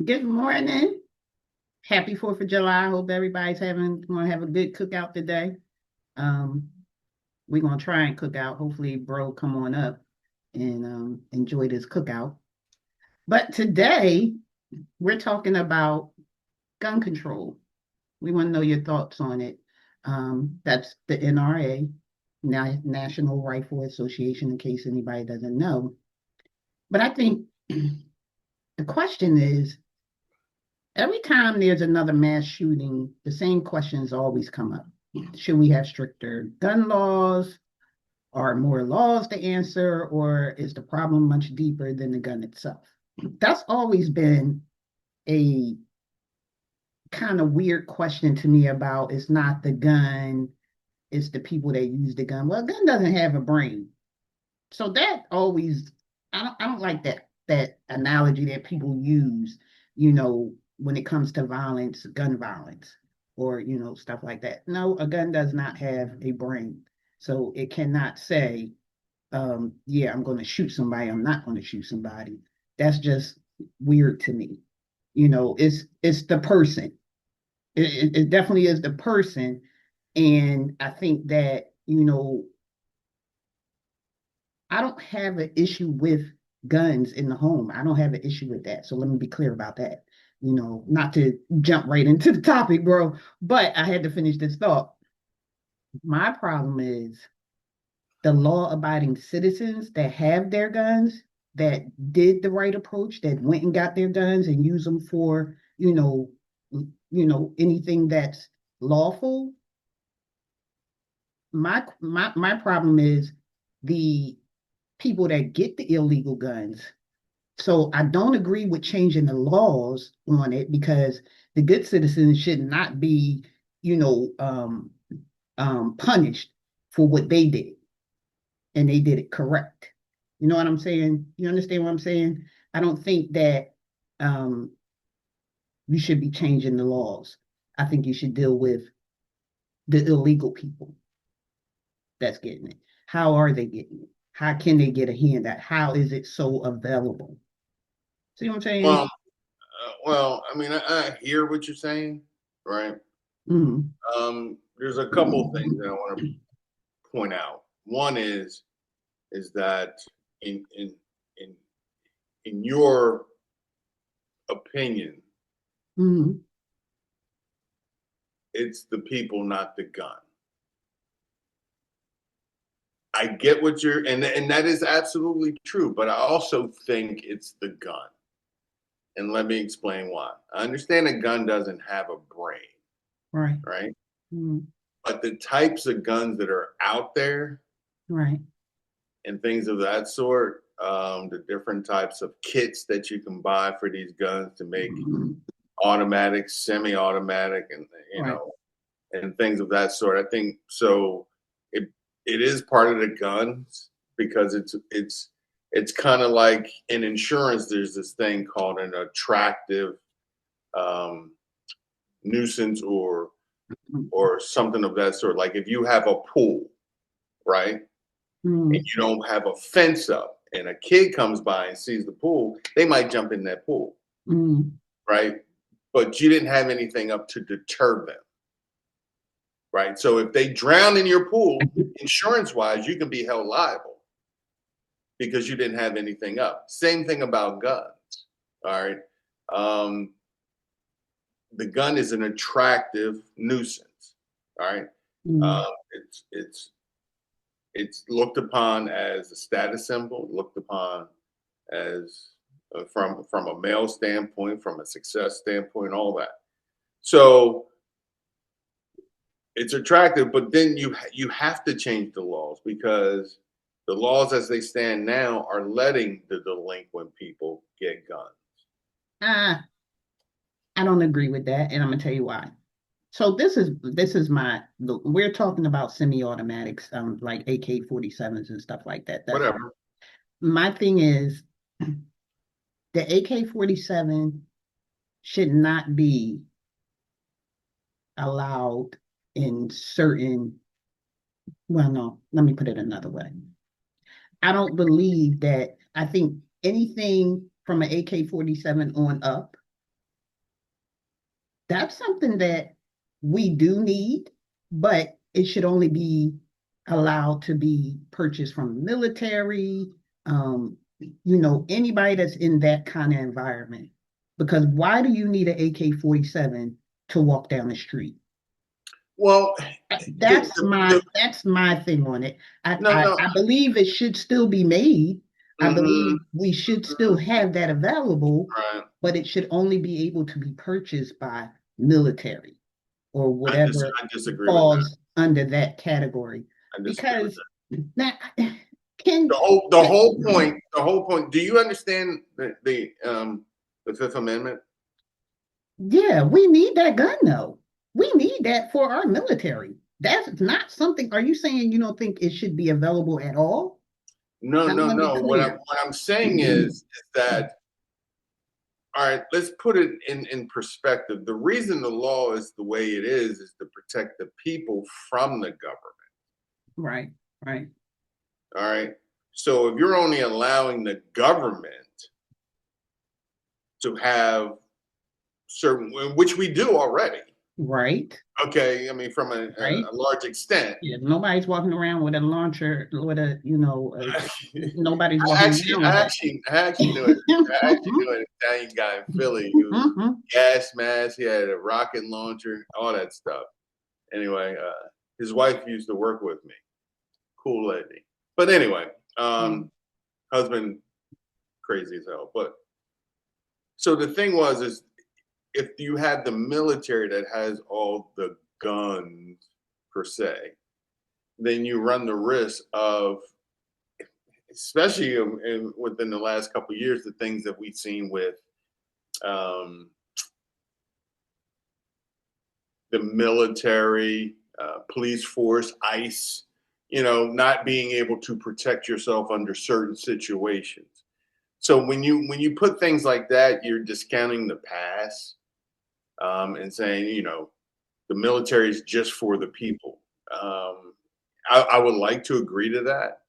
Good morning. Happy 4th of July. I hope everybody's gonna have a good cookout today. Um, we're gonna try and cook out. Hopefully, bro, come on up and enjoy this cookout. But today we're talking about gun control. We want to know your thoughts on it. That's the NRA, National Rifle Association, in case anybody doesn't know. But I think the question is, every time there's another mass shooting, the same questions always come up. Should we have stricter gun laws? Are more laws to answer? Or is the problem much deeper than the gun itself? That's always been a kind of weird question to me about it's not the gun, it's the people that use the gun. Well, a gun doesn't have a brain. So that always I don't like that analogy that people use, when it comes to violence, gun violence, or stuff like that. No, a gun does not have a brain. So it cannot say, yeah, I'm going to shoot somebody, I'm not going to shoot somebody. That's just weird to me. It's the person. It definitely is the person. And I think that, I don't have an issue with guns in the home. I don't have an issue with that. So let me be clear about that. Not to jump right into the topic, bro, but I had to finish this thought. My problem is the law abiding citizens that have their guns, that did the right approach, that went and got their guns and use them for, anything that's lawful. My problem is the people that get the illegal guns. So I don't agree with changing the laws on it because the good citizens should not be, you know, um, punished for what they did, and they did it correct. You know what I'm saying? You understand what I'm saying? I don't think that um, you should be changing the laws. I think you should deal with the illegal people that's getting it. How are they getting it? How can they get a handout? How is it so available? See what I'm saying? Well, well, I mean, I hear what you're saying, right? Mm-hmm. There's a couple of things that I want to point out. One is that in in in in your opinion, Mm-hmm. it's the people, not the gun. I get what you're, and that is absolutely true. But I also think it's the gun, and let me explain why. I understand a gun doesn't have a brain, Right. right? Mm-hmm. But the types of guns that are out there Right. and things of that sort. The different types of kits that you can buy for these guns to make Mm-hmm. automatic, semi-automatic, and Right. and things of that sort. I think so. It it is part of the guns because it's kind of like in insurance. There's this thing called an attractive um, nuisance or something of that sort. Like if you have a pool, right? And Mm-hmm. you don't have a fence up and a kid comes by and sees the pool, they might jump in that pool, Mm-hmm. right? But you didn't have anything up to deter them, right? So if they drown in your pool, insurance wise, you can be held liable because you didn't have anything up. Same thing about guns, all right? Um, the gun is an attractive nuisance, all right? Mm-hmm. Uh, it's looked upon as a status symbol, looked upon as from a male standpoint, from a success standpoint, all that. So it's attractive, but then you have to change the laws because the laws as they stand now are letting the delinquent people get guns. Ah, I don't agree with that, and I'm gonna tell you why. So this is my look. We're talking about semi-automatics, like AK-47s and stuff like that. That's Whatever. my thing is the AK-47 should not be allowed in certain. Well, no, let me put it another way. I don't believe that. I think anything from an AK-47 on up. that's something that we do need, but it should only be allowed to be purchased from military, anybody that's in that kind of environment. Because why do you need an AK-47 to walk down the street? Well, the, That's the, my the that's my thing on it. I, no, I no. I believe it should still be made. I Hmm. believe we should still have that available, Right. but it should only be able to be purchased by military or whatever I disagree with that. falls under that category. I disagree with Because that. that can, The whole point, the whole point. Do you understand the Fifth Amendment? yeah, we need that gun though. We need that for our military. That's not something. Are you saying you don't think it should be available at all? No, I no, want to be no. clear. What I'm saying is that, all right, let's put it in perspective. The reason the law is the way it is to protect the people from the government. Right, right. All right. So if you're only allowing the government to have certain, which we do already. Right, Okay, I mean, from right. a large extent. Yeah, nobody's walking around with a launcher, nobody's walking around with that. I actually knew it. I actually knew an Italian guy in Philly who gas mask. He had a rocket launcher, all that stuff. Anyway, his wife used to work with me. Cool lady. But anyway, husband crazy as hell. But so the thing is if you have the military that has all the guns per se, then you run the risk of, especially within the last couple of years, the things that we've seen with um, the military, police force, ICE, not being able to protect yourself under certain situations. So when you put things like that, you're discounting the past, and saying, the military is just for the people. I would like to agree to that,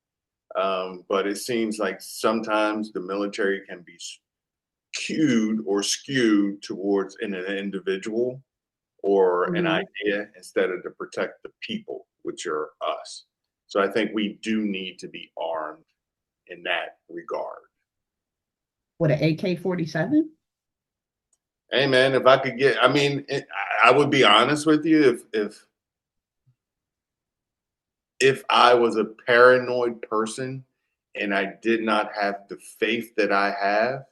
but it seems like sometimes the military can be skewed towards an individual or an idea instead of to protect the people, which are us. So I think we do need to be armed in that regard. With an AK-47? Hey man, if I could get, I mean, I would be honest with you, if I was a paranoid person and I did not have the faith that I have,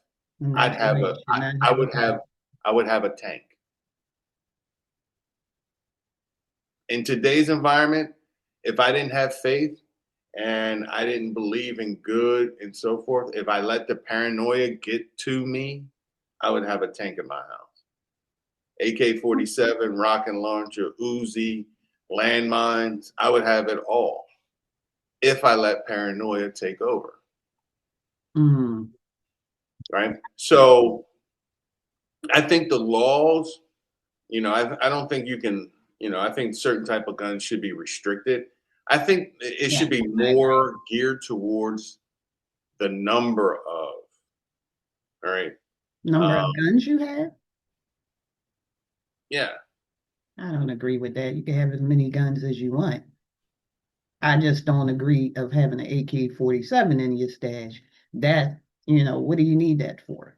I'd have a, I would have a tank. In today's environment, if I didn't have faith and I didn't believe in good and so forth, if I let the paranoia get to me, I would have a tank in my house. AK-47, rocket launcher, Uzi, landmines, I would have it all if I let paranoia take over. Mm. Right? So I think the laws, I don't think you can, I think certain type of guns should be restricted. I think it should be more geared towards the number of, all right. Number of guns you have? Yeah. I don't agree with that. You can have as many guns as you want. I just don't agree of having an AK-47 in your stash. That, what do you need that for?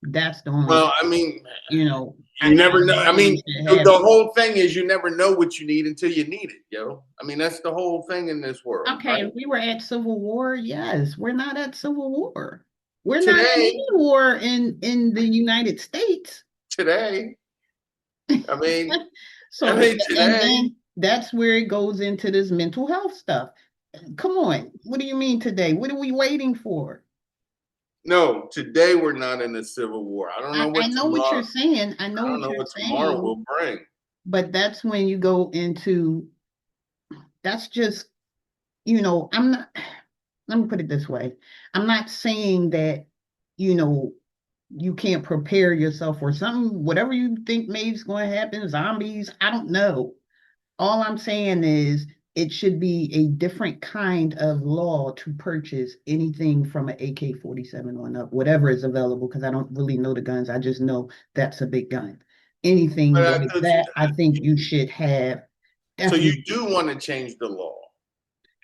That's the only, Well, I mean, you never know. I mean, the have. whole thing is you never know what you need until you need it, yo. I mean, that's the whole thing in this world. Okay, right? if we were at Civil War, yes. We're not at Civil War. We're not at Today, any war in the United States. I mean, So, I mean, and today. then that's where it goes into this mental health stuff. Come on, what do you mean today? What are we waiting for? No, today we're not in a civil war. I don't know what I know what tomorrow. you're saying. I know I don't what know you're what tomorrow saying, will bring. but that's when you go into, that's just, I'm not, let me put it this way. I'm not saying that, you know, you can't prepare yourself for something, whatever you think maybe is going to happen, zombies, I don't know. All I'm saying is it should be a different kind of law to purchase anything from an AK-47 on up, whatever is available, because I don't really know the guns. I just know that's a big gun. anything But I like thought that, I think you should have so you definitely. do want to change the law.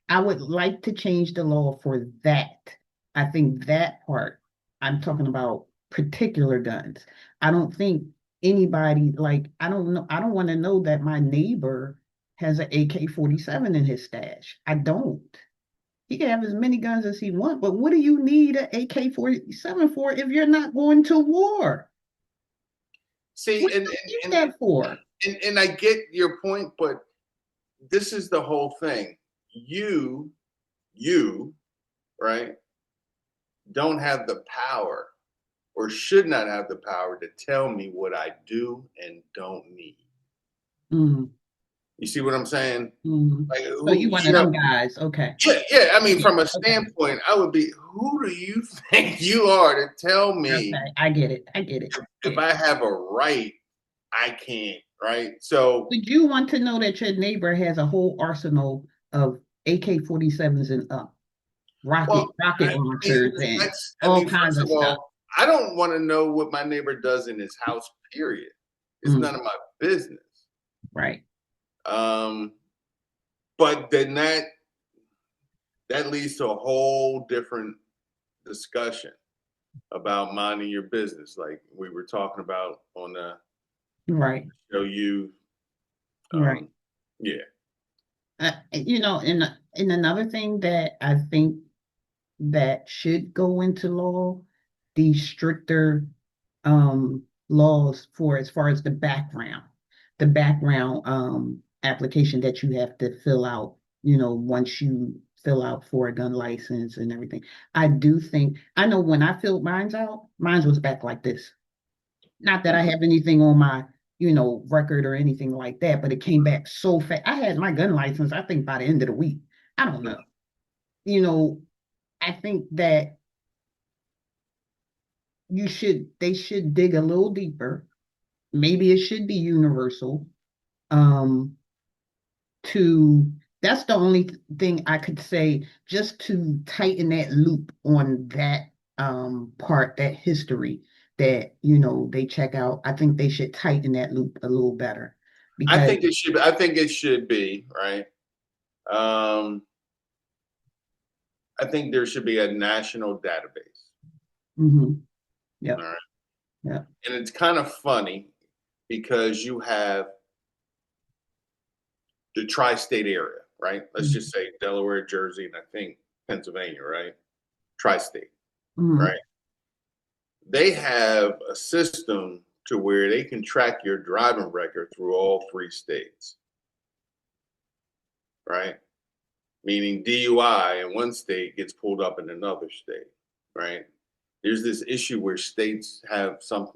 I would like to change the law for that. I think that part, I'm talking about particular guns. I don't think anybody, like, I don't know, I don't want to know that my neighbor has an AK-47 in his stash. I don't. He can have as many guns as he wants, but what do you need an AK-47 for if you're not going to war? See, What do you need that for? and I get your point, but this is the whole thing. You, right, don't have the power or should not have the power to tell me what I do and don't need. Mm, You see what I'm saying? mm. Like, So you who, one you of know, them guys. Okay. yeah, yeah. I mean, Yeah. from a Okay. standpoint, I would be, who do you think you are to tell me Okay. I get it. I get it. if Yeah. I have a right, I can't, right? So, Would you want to know that your neighbor has a whole arsenal of AK-47s and up, well, rocket I mean, launchers and I all mean, kinds first of of stuff? all, I don't want to know what my neighbor does in his house, period. It's Mm, none of my business. right. Um, but then that leads to a whole different discussion about minding your business, like we were talking about on the Right. show. You, Right. yeah, And another thing that I think that should go into law, the stricter laws for as far as the background application that you have to fill out, once you fill out for a gun license and everything. I do think I know when I filled mine was back like this. Not that I have anything on my, record or anything like that, but it came back so fast. I had my gun license, I think by the end of the week. I don't know. You know, I think that they should dig a little deeper. Maybe it should be universal. Um, to That's the only thing I could say just to tighten that loop on that part, that history that they check out. I think they should tighten that loop a little better I because think it should. I think it should be right. Um, I think there should be a national database. mhm, yeah, All right, yeah, and it's kind of funny because you have the tri-state area, right? Let's mhm, just say Delaware, Jersey, and I think Pennsylvania, right? Tri-state, mhm, right? They have a system to where they can track your driving record through all three states, right? Meaning DUI in one state gets pulled up in another state, right? There's this issue where states have some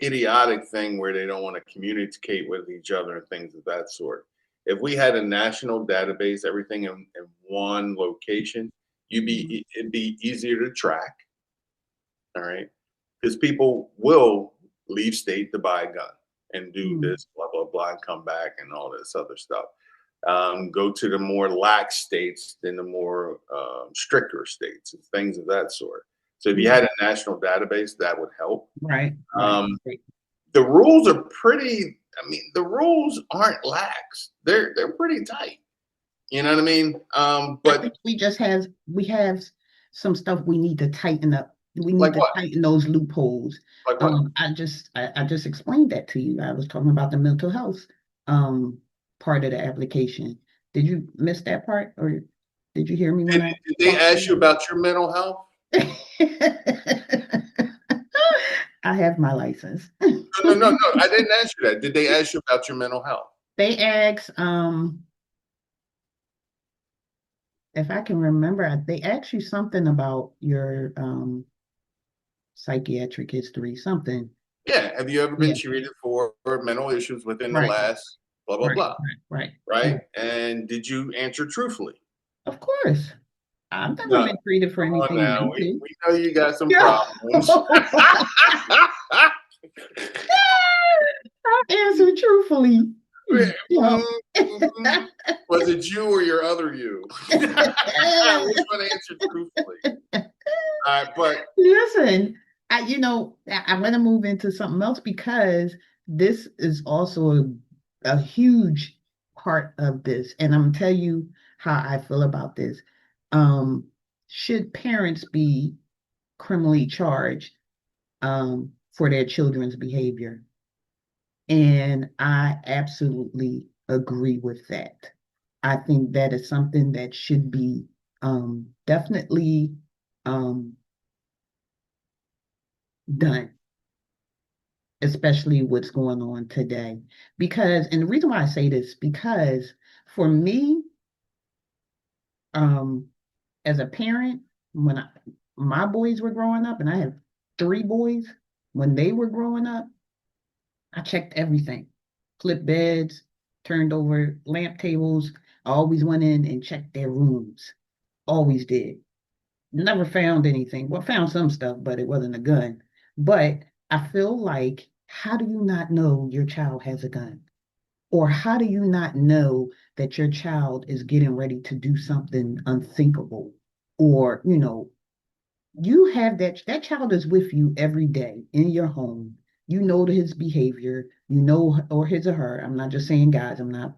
idiotic thing where they don't want to communicate with each other and things of that sort. If we had a national database, everything in one location, mhm, it'd be easier to track, all right? Because people will leave state to buy a gun and do mhm, this, blah, blah, blah, and come back and all this other stuff. Go to the more lax states than the more stricter states and things of that sort. So if you mhm. had a national database, that would help. Right, right, Um, right. the rules are pretty. I mean, the rules aren't lax. They're pretty tight. You know what I mean? I But think we have some stuff we need to tighten up. We need like to what? tighten those loopholes. Like what? I just explained that to you. I was talking about the mental health um part of the application. Did you miss that part, or did you hear me when I Did they talked ask you about about your mental health? it? I have my license. No, no, no, no. I didn't ask you that. Did they ask you about your mental health? They asked, if I can remember, they asked you something about your psychiatric history, something. Yeah. Have you ever been Yeah, treated for mental issues within the right, last blah blah right, blah? right, right. Right? And did you answer truthfully? Of course. I've never No. been treated for Come on anything now. mentally. We know you got some Yeah. problems. I answered truthfully. Yeah. Was it you or your other you? Which one answered truthfully? All right, but Listen, I want to move into something else because this is also a huge part of this, and I'm gonna tell you how I feel about this. Um, should parents be criminally charged for their children's behavior? And I absolutely agree with that. I think that is something that should be definitely um, done, especially what's going on today. Because, and the reason why I say this, because for me, um, as a parent, when my boys were growing up, and I have three boys, when they were growing up, I checked everything, flipped beds, turned over lamp tables. I always went in and checked their rooms. Always did. Never found anything. Well, found some stuff, but it wasn't a gun. But I feel like, how do you not know your child has a gun? Or how do you not know that your child is getting ready to do something unthinkable? Or, you have that child is with you every day in your home. You know his behavior, or his or her. I'm not just saying guys, I'm not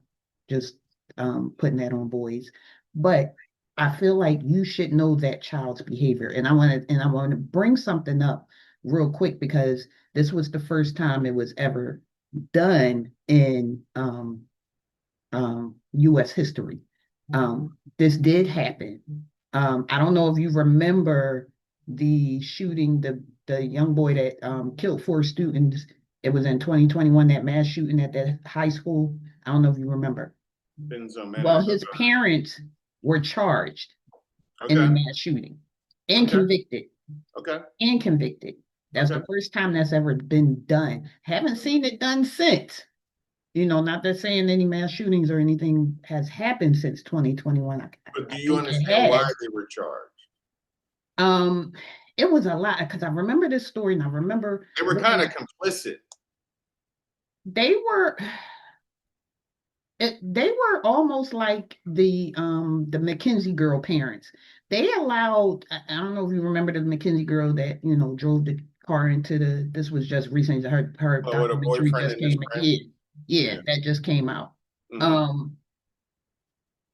just putting that on boys, but I feel like you should know that child's behavior. And I want to bring something up real quick because this was the first time it was ever done in US history. This did happen. I don't know if you remember the shooting, the young boy that killed four students. It was in 2021, that mass shooting at that high school. I don't know if you remember. Been some Well, minutes. his parents were charged in the Okay. mass shooting and Okay. convicted Okay. and convicted. That's Okay. the first time that's ever been done. Haven't seen it done since. Not that saying any mass shootings or anything has happened since 2021. But I do you think it understand why has. they were charged? Um, it was a lot because I remember this story and I remember They were kind of looking. complicit. They were they were almost like the McKinsey girl parents. They allowed. I don't know if you remember the McKinsey girl that drove the car into the. This was just recently. Her Oh, with a documentary boyfriend just and his came. friend. Yeah, yeah, Yeah. that just came out. Hmm. Um,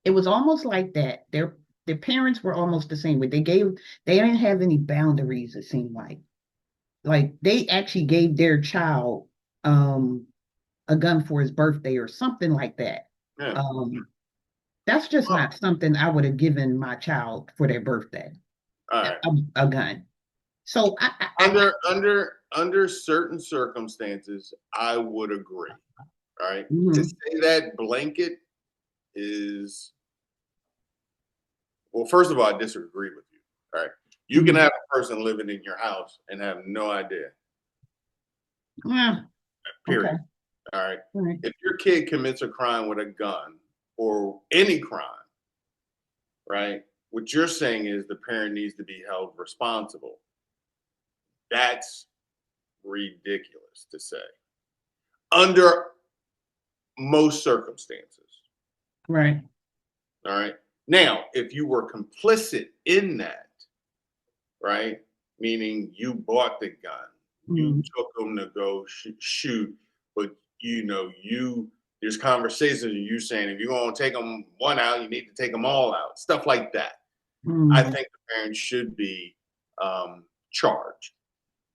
it was almost like that. Their parents were almost the same way. They didn't have any boundaries, it seemed like they actually gave their child um a gun for his birthday or something like that. Yeah. Um that's just Well, not something I would have given my child for their birthday. all A, right. a gun. So Under certain circumstances, I would agree. All right. To mhm, say that blanket is, well, first of all, I disagree with you. All right. You can mhm. have a person living in your house and have no idea. Yeah, okay. Period. All right. All right. If your kid commits a crime with a gun or any crime, right? What you're saying is the parent needs to be held responsible. That's ridiculous to say under most circumstances. Right. All right. Now, if you were complicit in that, right, meaning you bought the gun, you Mhm, took them to go shoot, but there's conversations of you saying if you're going to take them one out, you need to take them all out, stuff like that. I mhm. think the parents should be charged,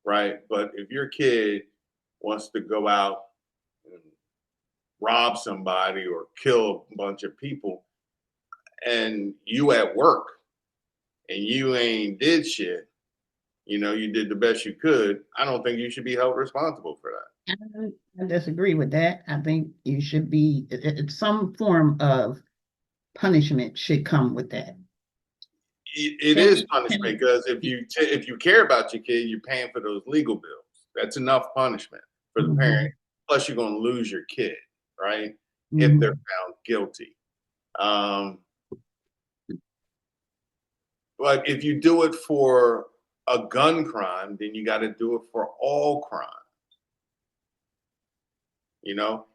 right? But if your kid wants to go out and rob somebody or kill a bunch of people, and you at work and you ain't did shit, you did the best you could. I don't think you should be held responsible for that. I disagree with that. I think you should be some form of punishment should come with that. It Can is it, can punishment because if it, if you care about your kid, you're paying for those legal bills. That's enough punishment for the parent. mhm, Plus, you're going to lose your kid, right? If they're mhm. found guilty. Um, but if you do it for a gun crime, then you got to do it for all crime.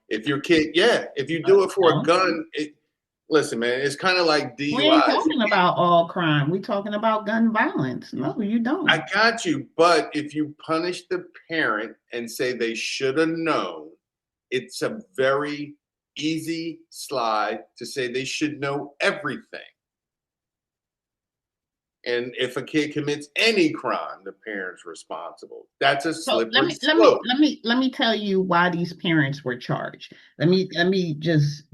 If your kid, yeah, if you do it for a No, gun, listen, man, it's kind of like We ain't DUIs. talking about all crime. We talking about gun violence. No, you don't. I got you, but if you punish the parent and say they should have known, it's a very easy slide to say they should know everything. And if a kid commits any crime, the parent's responsible. That's a So slippery slope. let me tell you why these parents were charged. Let me just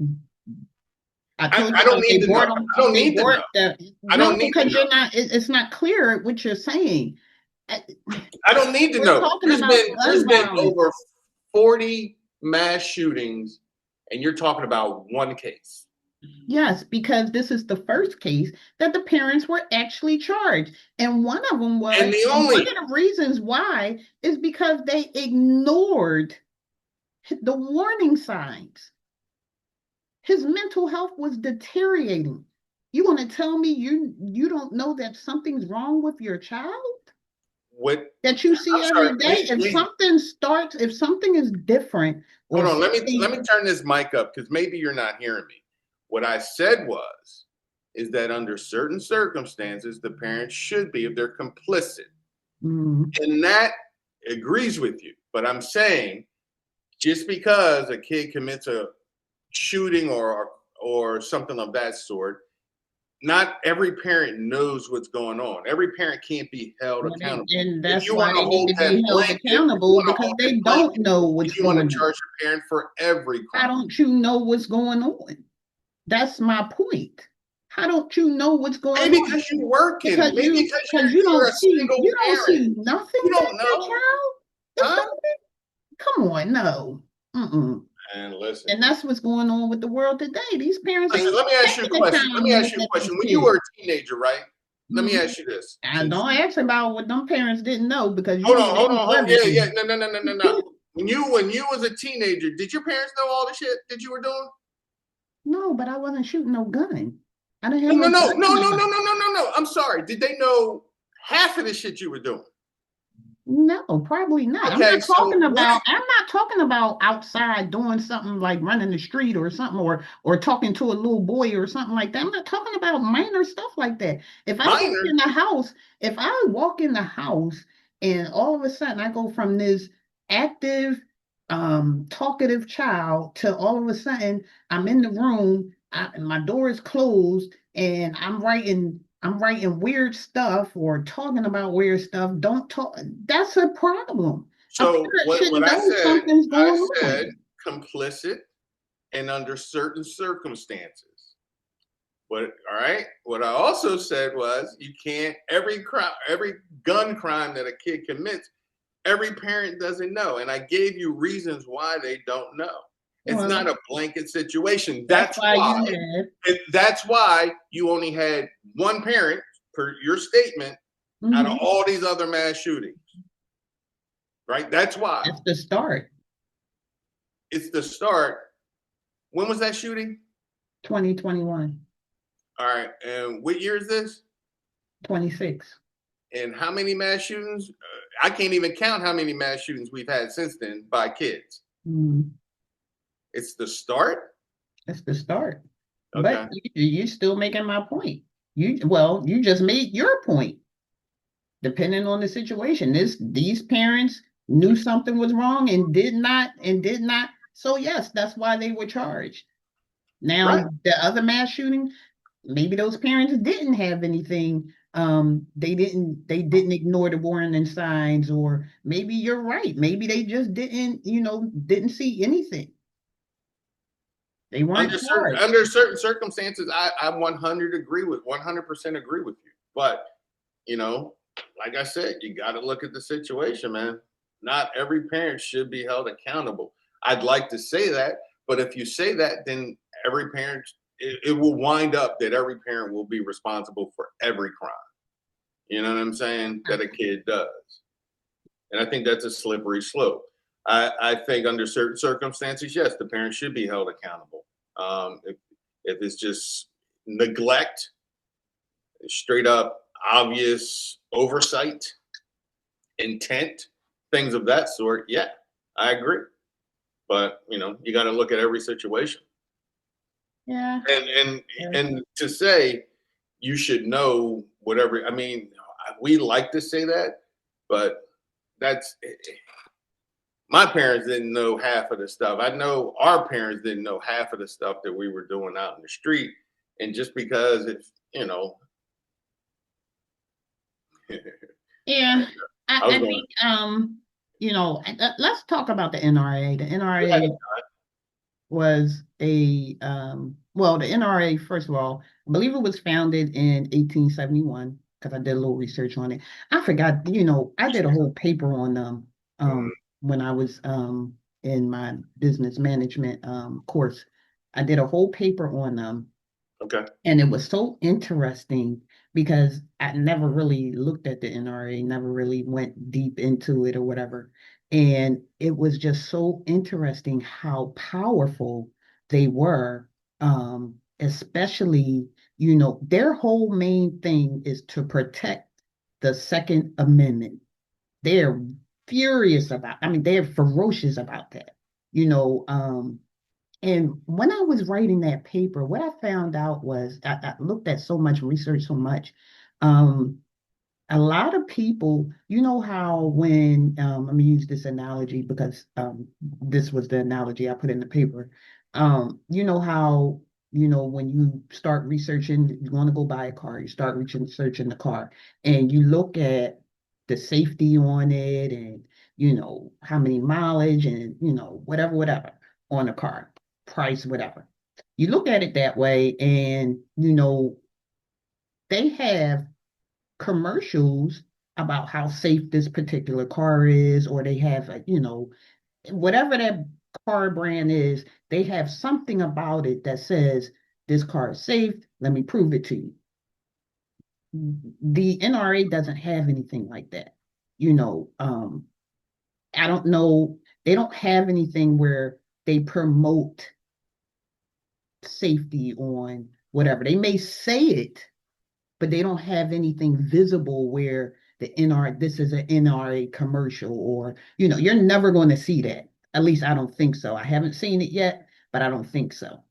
I told I you don't that need they to brought know. them. I don't They need to brought know. the I no don't need to because know. you're not. It's not clear what you're saying. Uh, I don't need to We're know. talking about There's gun been violence. over 40 mass shootings, and you're talking about one case. Yes, because this is the first case that the parents were actually charged, and one of them was, And the and one only of the reasons why is because they ignored the warning signs. His mental health was deteriorating. You want to tell me you don't know that something's wrong with your child what that you see I'm sorry, every day? If something starts, if something is different, or hold on. Let something, me turn this mic up because maybe you're not hearing me. What I said was is that under certain circumstances, the parents should be if they're complicit. mm, And that agrees with you. But I'm saying just because a kid commits a shooting or something of that sort, not every parent knows what's going on. Every parent can't be held accountable. and If that's you why want to they need hold to that be held blanket, if you accountable want to because hold that they don't blanket, know then what's you want to going on. charge the parent for every How crime. don't you know what's going on? That's my point. How don't you know what's going Maybe on? because you're working. Maybe because Because you're a single you don't parent. see nothing You that don't your know, child is huh? doing. Come on, no. Mm-mm. And listen, And that's what's going on with the world today. These parents listen. ain't Let me ask you a taking the question. Let time me to ask look you a at these question. When you kids. were a teenager, right? Let me Mm. ask you this. And Since don't ask about what them parents didn't know because you hold know on, they hold on, know hold yeah, yeah. everything. No. When you was a teenager, did your parents know all the shit that you were doing? No, but I wasn't shooting no gun. I didn't have No, no, no no, gun no, in no, my no, house. no, no, no, no. I'm sorry. Did they know half of the shit you were doing? No, probably not. Okay, so what? I'm not talking about outside doing something like running the street or something or talking to a little boy or something like that. I'm not talking about minor stuff like that. Minor. If I walk in the house and all of a sudden I go from this active, talkative child to all of a sudden I'm in the room, my door is closed and I'm writing weird stuff or talking about weird stuff. Don't talk. That's a problem. A So parent should what know something's I going said on. complicit and under certain circumstances. But all right, what I also said was you can't every crime, every gun crime that a kid commits, every parent doesn't know. And I gave you reasons why they don't know. It's not Well, a blanket situation. that's why you have. That's why you only had one parent per your statement out of Mhm. all these other mass shootings. Right? That's why. That's the start. It's the start. When was that shooting? 2021, All right. And what year is this? 26. And how many mass shootings? I can't even count how many mass shootings we've had since then by kids. Mhm. It's the start. That's the start. But Okay. you're still making my point. You just made your point. Depending on the situation, these parents knew something was wrong and did not. So yes, that's why they were charged. Right. Now, the other mass shooting, maybe those parents didn't have anything. They didn't ignore the warning signs, or maybe you're right. Maybe they just didn't see anything. They weren't charged. Under certain circumstances, I 100% agree with you. But you know, like I said, you got to look at the situation, man. Not every parent should be held accountable. I'd like to say that, but if you say that, then every parent, it will wind up that every parent will be responsible for every crime. You know what I'm saying? That a kid does. And I think that's a slippery slope. I think under certain circumstances, yes, the parent should be held accountable. If it's just neglect, straight up obvious oversight, intent, things of that sort, yeah, I agree. But you know, you got to look at every situation. Yeah. And Yeah. and to say you should know whatever. I mean, we like to say that, but that's my parents didn't know half of the stuff. I know our parents didn't know half of the stuff that we were doing out in the street. And just because it's, Yeah. I I was going, think let's talk about the NRA. The yeah, NRA was the NRA, first of all, I believe it was founded in 1871 because I did a little research on it. I forgot, I did a whole paper on them mm, when I was in my business management course. I did a whole paper on them, okay. and it was so interesting because I never really looked at the NRA, never really went deep into it or whatever. And it was just so interesting how powerful they were, especially, their whole main thing is to protect the Second Amendment. They're furious about, I mean, they're ferocious about that. You know, and when I was writing that paper, what I found out was I looked at so much research, so much. Um, a lot of people, you know how when let me use this analogy because this was the analogy I put in the paper. You know how when you start researching, you want to go buy a car, you start researching the car, and you look at the safety on it, and how many mileage, and whatever on a car, price, whatever. You look at it that way, and they have commercials about how safe this particular car is, or they have, whatever that car brand is, they have something about it that says this car is safe. Let me prove it to you. The NRA doesn't have anything like that. You know, I don't know. They don't have anything where they promote safety on whatever. They may say it, but they don't have anything visible where this is an NRA commercial, or you're never going to see that. At least I don't think so. I haven't seen it yet, but I don't think so.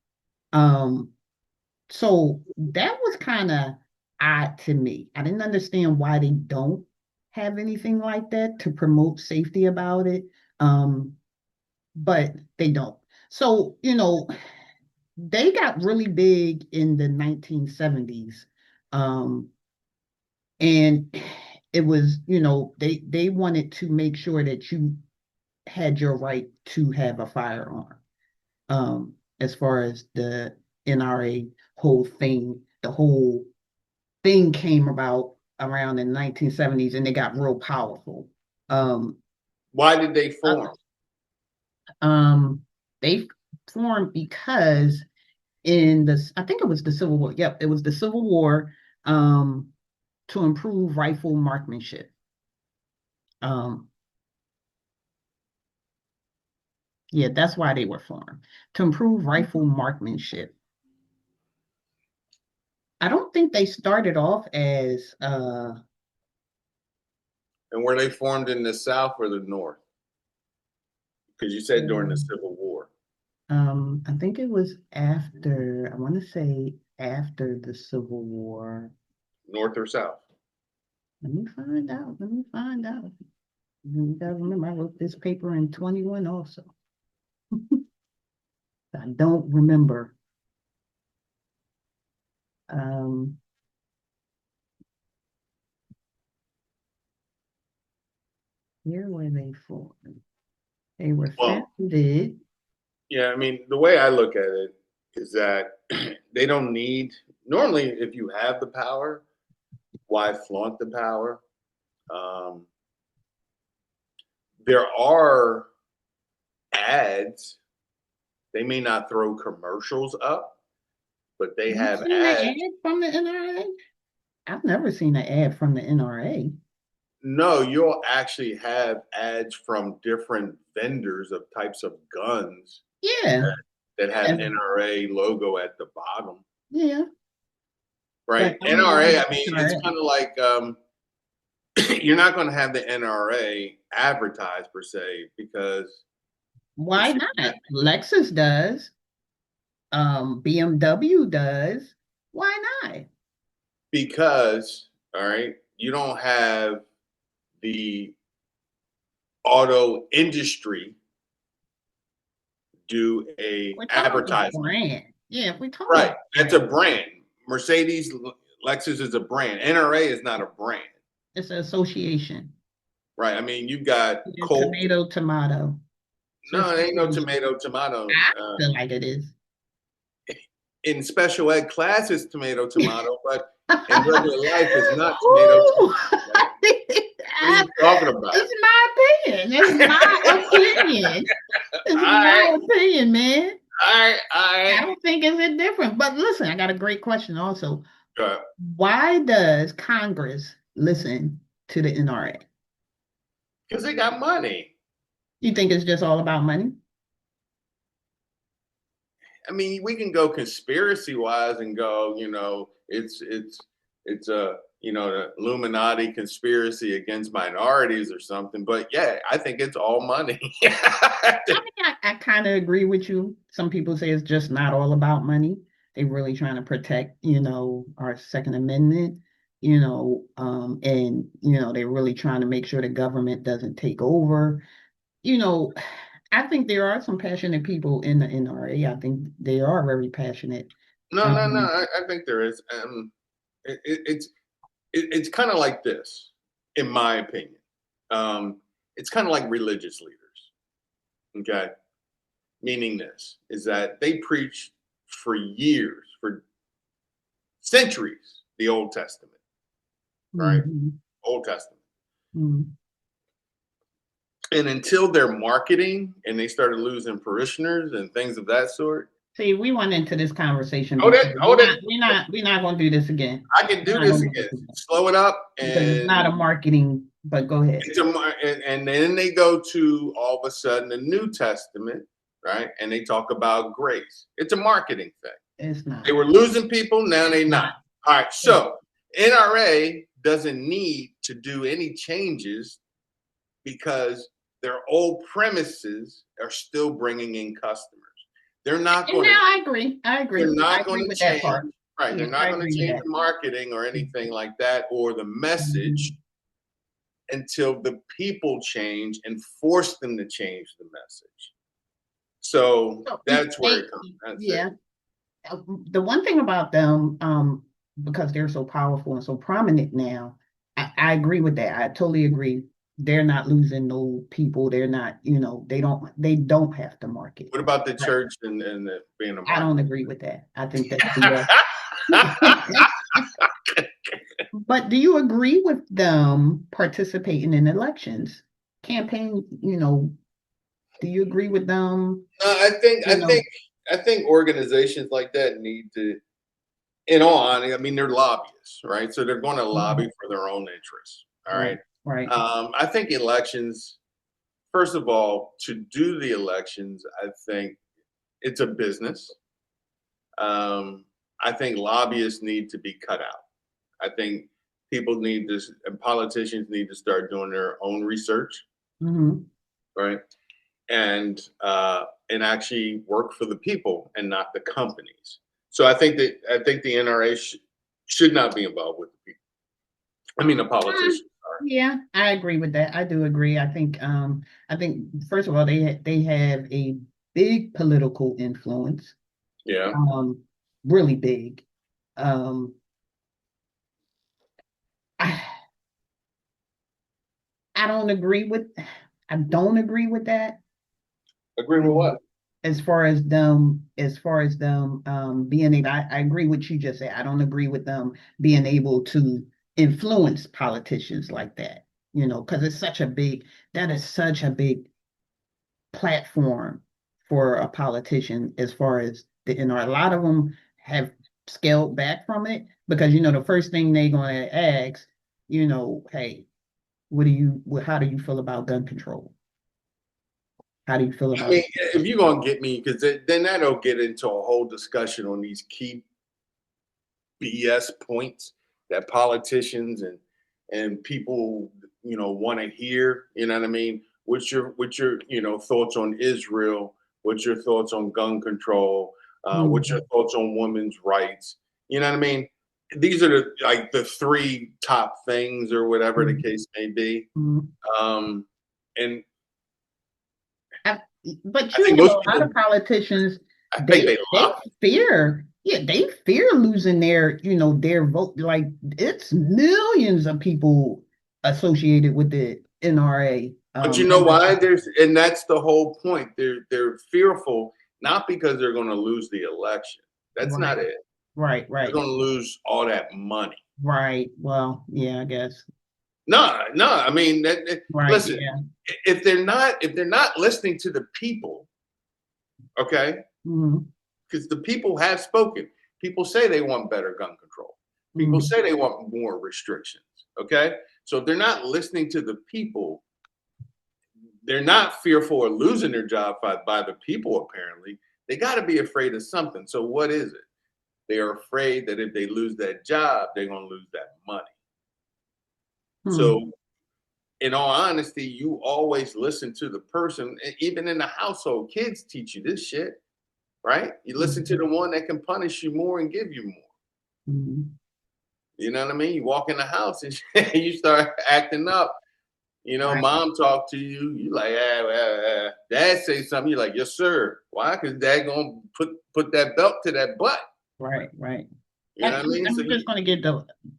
Um, so that was kind of odd to me. I didn't understand why they don't have anything like that to promote safety about it. Um, but they don't. So, they got really big in the 1970s. Um, and it was they wanted to make sure that you had your right to have a firearm, as far as the NRA whole thing. The whole thing came about around the 1970s, and they got real powerful. um Why did they uh, form? they formed because in the I think it was the Civil War. Yep, it was the Civil War, um to improve rifle marksmanship. um Yeah, that's why they were formed, to improve rifle marksmanship. I don't think they started off as And were they formed in the South or the North? Because you said during the um, Civil War, I think it was after, I want to say after the Civil War. North or South? Let me find out. Let me find out. You gotta remember, I wrote this paper in 21 also. I don't remember. Um, Here were they formed. They were Well, founded. yeah, I mean, the way I look at it is that they don't need, normally, if you have the power, why flaunt the power? Um, there are ads. They may not throw commercials up, but they You've have seen an ads. ad from the NRA? I've never seen an ad from the NRA. No, you'll actually have ads from different vendors of types of guns Yeah, that have yeah, NRA logo at the bottom, yeah. right? But I don't know NRA, I the mean, it's NRA. kind of like you're not going to have the NRA advertise per se because Why it's not? Lexus does. BMW does. Why not? Because, all right, you don't have the auto industry do a We're talking about advertisement. brand. Yeah, if we're talking Right. about That's brand, a brand. Mercedes, Lexus is a brand. NRA is not a brand. it's an association. Right. I mean, you've got Yeah, Colt. tomato, tomato. It's an No, it ain't no association. tomato, tomato. I feel like it is. In special ed classes, tomato, tomato, but in regular life, it's not tomato, Ooh. tomato. What are you talking about? It's my opinion. It's my opinion. All It's right. my opinion, man. All right. All I right. don't think it's a different. But listen, I got a great question also. Why does Congress listen to the NRA? Because they got money. You think it's just all about money? I mean, we can go conspiracy wise and go, it's a the Illuminati conspiracy against minorities or something. But yeah, I think it's all money. I mean, I kind of agree with you. Some people say it's just not all about money. They really trying to protect, our Second Amendment, and they're really trying to make sure the government doesn't take over. You know, I think there are some passionate people in the NRA. I think they are very passionate. No, no, no. Um, I think there is. It's it's kind of like this, in my opinion. It's kind of like religious leaders. Okay, meaning this is that they preach for years, for centuries, the Old Testament, right? mhm, Old Testament. mhm. And until their marketing and they started losing parishioners and things of that sort. See, we went into this conversation Hold before. it, hold it. We're not going to do this again. I can We're do not this going to do again. this again Slow it up, because it's not a and marketing. But go ahead. and then they go to all of a sudden the New Testament, right? And they talk about grace. It's a marketing thing. It's not. They were losing people, now It's they not. not. All right, It's, so NRA doesn't need to do any changes because their old premises are still bringing in customers. They're not and going now to. I agree. I agree. They're I not going agree to with that change. part. Right. They're Yeah, not I going to agree with change that. the marketing or anything like that or the message Mhm. until the people change and force them to change the message. So So that's where they, it comes. That's it. yeah. The one thing about them, because they're so powerful and so prominent now, I agree with that. I totally agree. They're not losing no people. They're not, they don't have to market. What about the Right. church and being a I market? don't agree with that. I think that's BS. But do you agree with them participating in elections, campaign, do you agree with them, I think I you think know, I think organizations like that need to, in all honesty, I mean they're lobbyists, right? So they're going to lobby Mhm. for their own interests. All Right, right. right. I think elections, first of all, to do the elections, I think it's a business. Um, I think lobbyists need to be cut out. I think people need to, and politicians need to start doing their own research, Hmm. right? And actually work for the people and not the companies. So I think the NRA should not be involved with the people. I mean, the politicians are. Yeah, I agree with that. I do agree. I think first of all, they have a big political influence, Yeah. um, really big. Um, I, I don't agree with, I don't agree with that. Agree with Um, what? as far as them being able, I agree with you just said. I don't agree with them being able to influence politicians like that, because that is such a big platform for a politician as far as a lot of them have scaled back from it because the first thing they're going to ask, hey, how do you feel about gun control? How do you feel I about mean, if you're gonna get me, because then that'll get into a whole discussion on these key BS points that politicians and people want to hear. You know what I mean? What's your thoughts on Israel? What's your thoughts on gun control? What's your thoughts on women's rights? You know what I mean? These are the three top things or whatever the case may be. And I- but I think you know, most a lot people, of politicians, I think they they lie. fear, yeah, they fear losing their, you know, their vote. Like it's millions of people associated with the NRA. But you know why? And that's the whole point. They're fearful not because they're going to lose the election. That's Right, not it. right, They're right, going to lose all that money. right. Well, yeah, I guess. No, no. I mean, Right, listen. yeah. If they're not listening to the people, okay, Hmm. because the people have spoken. People say they want better gun control. People Hmm. say they want more restrictions. Okay, so if they're not listening to the people, they're not fearful of losing their job by the people. Apparently, they got to be afraid of something. So what is it? They are afraid that if they lose that job, they're going to lose that money. Hmm. So in all honesty, you always listen to the person. Even in the household, kids teach you this shit, right? You listen to the one that can punish you more and give you more. Hmm. You know what I mean? You walk in the house and you start acting up. You know, Right, mom talk to you. You like, dad say something. You like, yes, sir. Why? Because dad gonna put that belt to that butt. right, right. You know what I mean? So I'm just going to give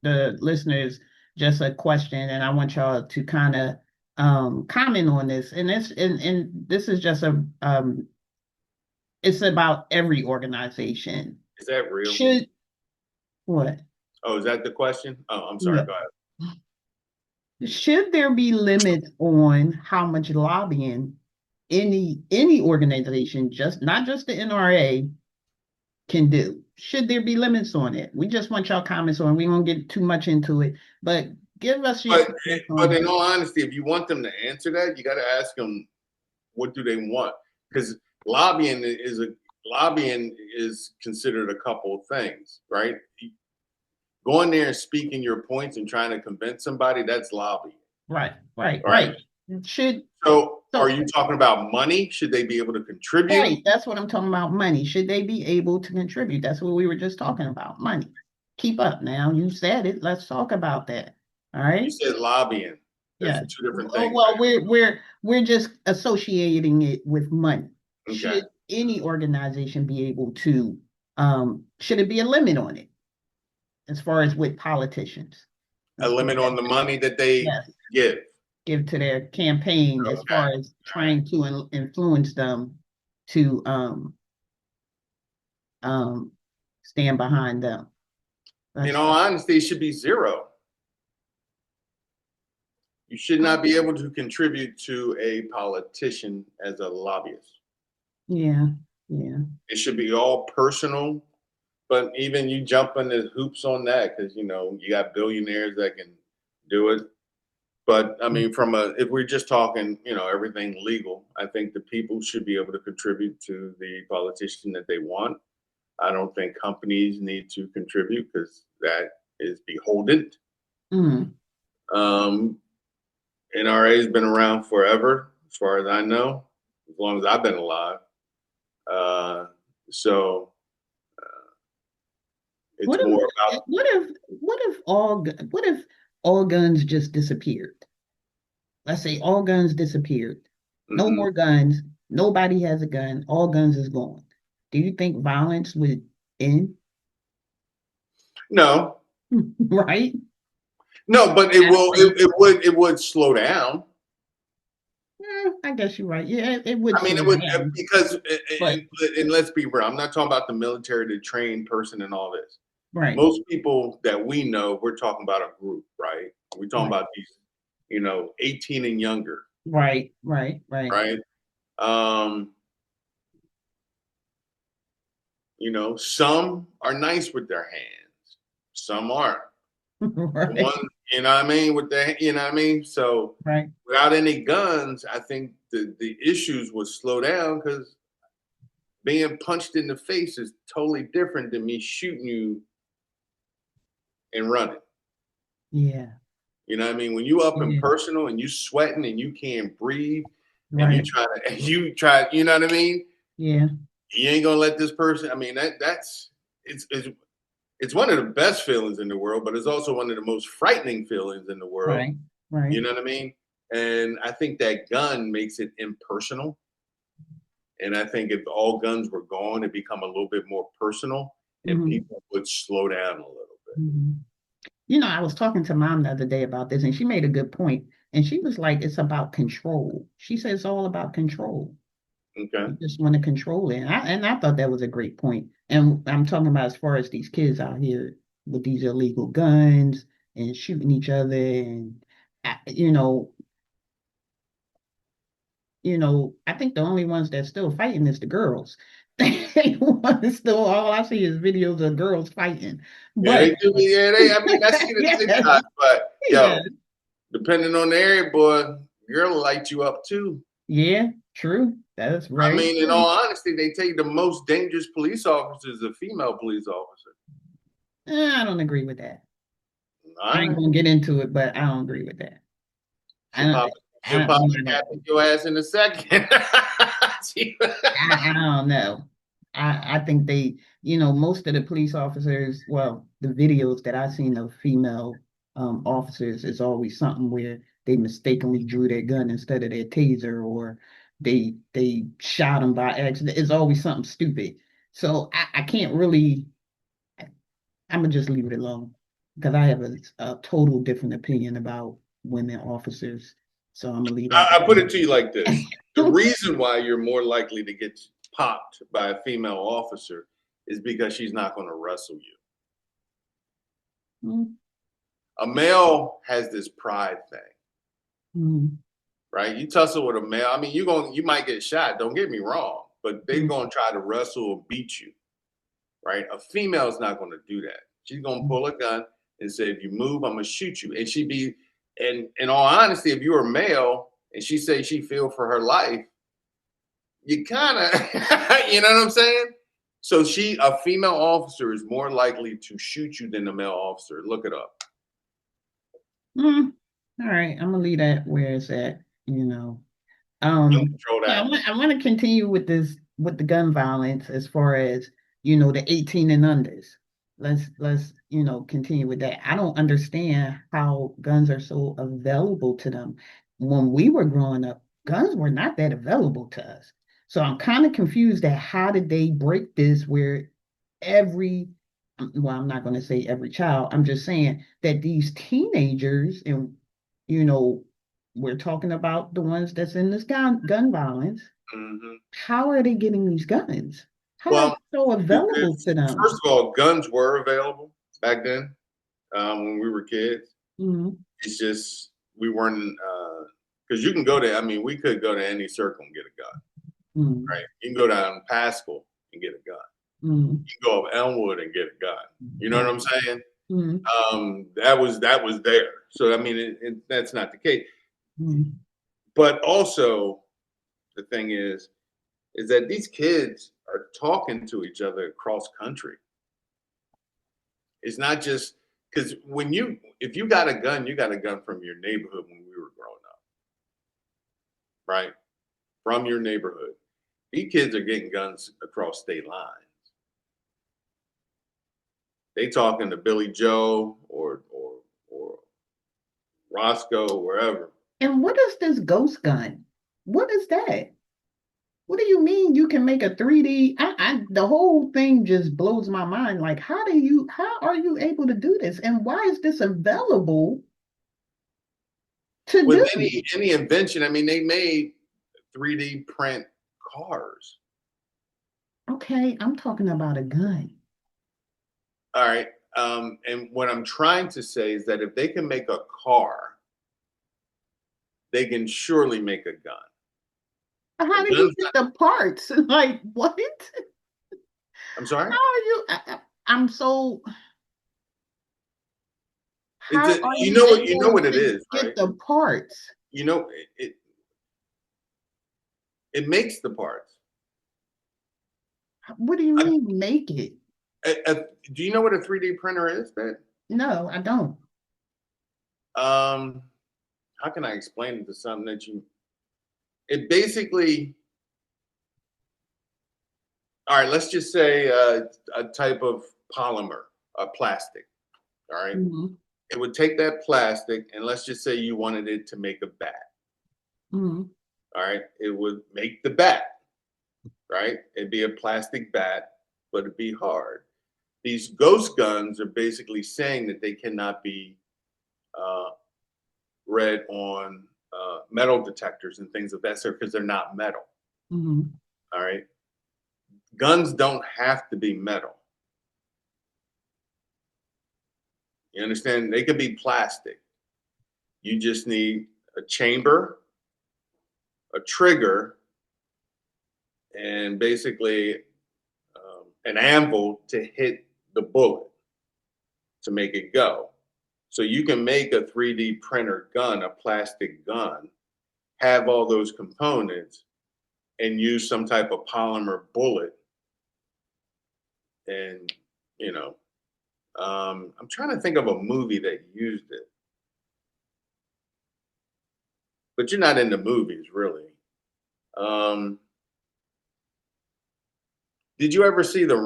the listeners just a question, and I want y'all to kind of comment on this. And this is just a it's about every organization. is that real? Should what? Oh, is that the question? Oh, I'm sorry. Yeah. Go ahead. Should there be limits on how much lobbying any organization, just not just the NRA, can do? Should there be limits on it? We just want y'all comments on. We won't get too much into it, but give us your comments But on. in all honesty, if you want them to answer that, you got to ask them what do they want, because lobbying is considered a couple of things, right? Going there and speaking your points and trying to convince somebody, that's lobbying, Right, right, right? right. Should So are so you talking about money? Should they be able to contribute? right. That's what I'm talking about. Money. Should they be able to contribute? That's what we were just talking about. Money. Keep up now. You said it. Let's talk about that. All You right. said lobbying. That's Yeah. two different Oh, things. well, we're just associating it with money. Okay. Should any organization be able to should it be a limit on it as far as with politicians? A Let's put limit that. on the money that they Yes. give. Give to their campaign as Okay. far as trying to influence them to um stand behind them. In That's all honesty, it should be zero. You should not be able to contribute to a politician as a lobbyist. yeah, yeah. It should be all personal. But even you jump into hoops on that because you got billionaires that can do it. But I mean, if we're just talking, everything legal, I think the people should be able to contribute to the politician that they want. I don't think companies need to contribute because that is beholden. Mm. Um, NRA has been around forever, as far as I know, as long as I've been alive. Uh, so it's What more if about. what if all guns just disappeared? Let's say all guns disappeared. No Mhm. more guns. Nobody has a gun. All guns is gone. Do you think violence would end? No, Right? no, but it will. Actually, It would slow down. I guess you're right. Yeah, it would I mean, slow it would down. because, But and let's be real. I'm not talking about the military, the trained person, and all this. right, Most people that we know, we're talking about a group, right? We're talking right, about these, 18 and younger, right, right, right. right? Um, some are nice with their hands, some aren't. The Right, one, you know what I mean, with the, you know what I mean. So right. without any guns, I think the issues would slow down because being punched in the face is totally different than me shooting you and running. Yeah, You know what I mean? When you up and yeah, personal and you sweating and you can't breathe and right. you try, you know what I mean? Yeah. You ain't gonna let this person. I mean, that's it's one of the best feelings in the world, but it's also one of the most frightening feelings in the world. Right, right. You know what I mean? And I think that gun makes it impersonal. And I think if all guns were gone, it become a little bit more personal, and Mhm, people would slow down a little mhm. You know, I was talking to mom the other day about this, and she made a good point. And she was like, it's about control. She said it's all about control. bit. Okay. You just want to control it. And I thought that was a great point. And I'm talking about as far as these kids out here with these illegal guns and shooting each other. And, you know, I think the only ones that's still fighting is the girls. They want to still, all I see is videos of girls fighting. Yeah, But they do. Yeah, they. I mean, I see the yeah, TikTok, but yeah, yo, depending on the area, boy, girl will light you up too. yeah, true. That's I very mean, in true. all honesty, they tell you the most dangerous police officer is a female police officer. I don't agree with that. I All ain't right, gonna get into it, but I don't agree with that. I she'll don't, pop, she'll I pop don't a know. cap in your ass in a second. She- I don't know. I think they, most of the police officers, well, the videos that I've seen of female officers is always something where they mistakenly drew their gun instead of their taser, or they shot them by accident. It's always something stupid. So I can't really. I'm gonna just leave it alone because I have a total different opinion about women officers. So I'm gonna leave that I put it alone. to you like this: the reason why you're more likely to get popped by a female officer is because she's not going to wrestle you. Mm, A male has this pride thing, mm, right? You tussle with a male. I mean, you might get shot. Don't get me wrong, but they're mm, gonna try to wrestle or beat you, right? A female is not gonna do that. She's gonna mm, pull a gun and say, "If you move, I'm gonna shoot you." And she be, and in all honesty, if you're a male and she say she feel for her life, you kind of, you know what I'm saying? So a female officer is more likely to shoot you than a male officer. Look it up. mm. All right, I'm gonna leave that where it's at, you know. Don't control Yeah, that. I want to continue with this with the gun violence as far as, the 18 and unders. Let's, continue with that. I don't understand how guns are so available to them. When we were growing up, guns were not that available to us. So I'm kind of confused at how did they break this where every, well, I'm not going to say every child, I'm just saying that these teenagers, and you know we're talking about the ones that's in this gun violence, Hmm. how are they getting these guns? How are they Well, so available because to them? first of all, guns were available back then when we were kids. Mm-hmm. It's just we weren't because you can go to. I mean, we could go to any circle and get a gun, Mm-hmm. right? You can go down Pascal and get a gun. Mm-hmm. You can go up Elmwood and get a gun. You know what I'm saying? Mm-hmm. That was there. So I mean, that's not the case. Mm-hmm. But also, the thing is that these kids are talking to each other across country. It's not just because if you got a gun, you got a gun from your neighborhood when we were growing up, right? From your neighborhood. These kids are getting guns across state lines. They talking to Billy Joe or Roscoe, wherever. And what is this ghost gun? What is that? What do you mean you can make a 3D? The whole thing just blows my mind. Like, how are you able to do this? And why is this available to With do? any invention, I mean, they made 3D print cars. Okay, I'm talking about a gun. All right. And what I'm trying to say is that if they can make a car, they can surely make a gun. How A do you gun's get not, the parts? Like, what? I'm sorry. How are you? I'm so. How are you You know able what it to is, get right? the parts? You know it makes the parts. What do you A, mean make it? do you know what a 3D printer is, Ben? No, I don't. Um, how can I explain it to something that you? It basically all right, let's just say a type of polymer, plastic. All right. Mhm. It would take that plastic, and let's just say you wanted it to make a bat. Mhm. All right. It would make the bat, right? It'd be a plastic bat, but it'd be hard. These ghost guns are basically saying that they cannot be uh, read on metal detectors and things of that sort because they're not metal. Mhm. All right. Guns don't have to be metal. You understand? They could be plastic. You just need a chamber, a trigger, and basically an anvil to hit the bullet to make it go. So you can make a 3D printer gun, a plastic gun, have all those components, and use some type of polymer bullet. And, you know, I'm trying to think of a movie that used it, but you're not into movies, really. Um, did you ever see what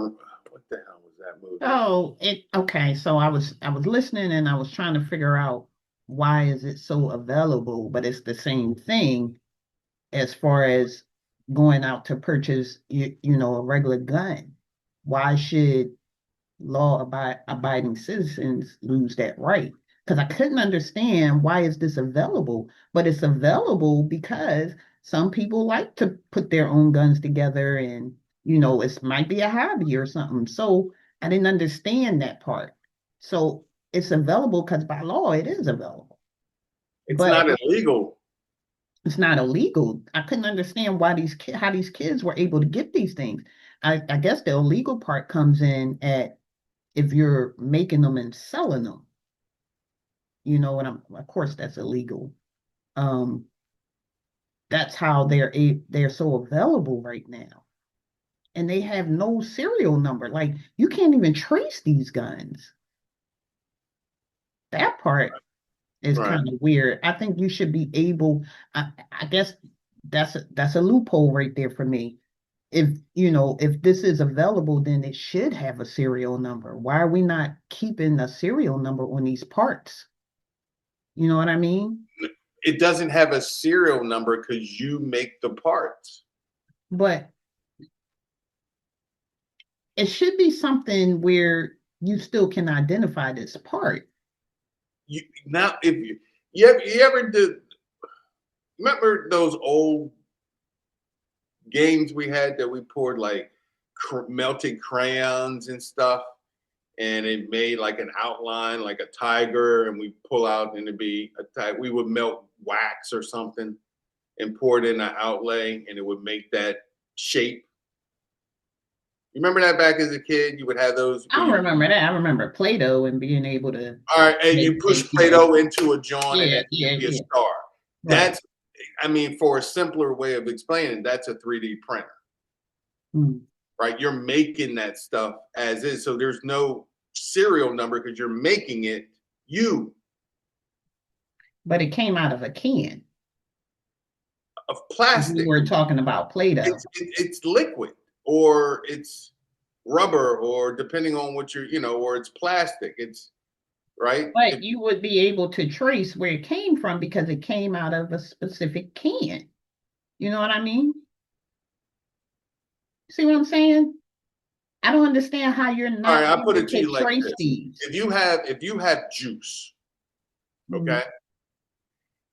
the hell was that movie? Oh, okay. So I was listening and I was trying to figure out why is it so available, but it's the same thing as far as going out to purchase a regular gun. Why should abiding citizens lose that right? Because I couldn't understand why is this available, but it's available because some people like to put their own guns together and it might be a hobby or something. So I didn't understand that part. So it's available because by law it is available, It's but not illegal. it's not illegal. I couldn't understand why how these kids were able to get these things. I guess the illegal part comes in at if you're making them and selling them, and of course that's illegal. Um, that's how they're so available right now, and they have no serial number. Like you can't even trace these guns. That part is Right. kind of weird. I think you should be able. I guess that's a loophole right there for me. If this is available, then it should have a serial number. Why are we not keeping a serial number on these parts? You know what I mean? It doesn't have a serial number because you make the parts. But it should be something where you still can identify this part. You now if you ever did remember those old games we had that we poured like melted crayons and stuff, and it made like an outline like a tiger, and we pull out and it'd be we would melt wax or something and pour it in an outlay and it would make that shape. You remember that back as a kid? You would have those I where don't you remember that. I remember Play-Doh and being able to all right, and make you push things. Yeah, Play-Doh into a joint and yeah, it yeah, would be a yeah. star. Right. That's, I mean, for a simpler way of explaining, that's a 3D printer, Mm. right? You're making that stuff as is. So there's no serial number because you're making it you But it came out of a can. of We plastic. were talking about Play-Doh. It's liquid or it's rubber or depending on what or it's plastic. It's right. But you would be able to trace where it came from because it came out of a specific can. You know what I mean? See what I'm saying? I don't understand how you're All right, not I put able it to to you like trace this: these. if you have juice, Mhm. okay,